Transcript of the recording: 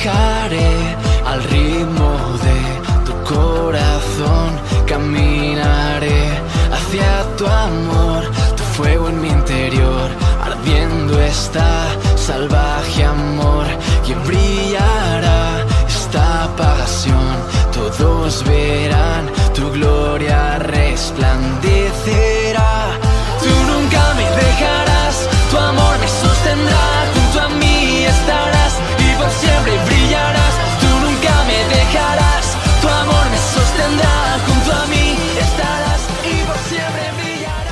viajaré al ritmo de tu corazón. Caminaré hacia tu amor, tu fuego en mi interior. Ardiendo está salvaje amor que brillará esta pasión. Todos verán tu gloria resplandecerá. Tú nunca me dejarás, tu amor me sostendrá. Junto a mí estarás y por siempre brillarás. Tú nunca me dejarás, tu amor me sostendrá. Junto a mí estarás y por siempre brillarás.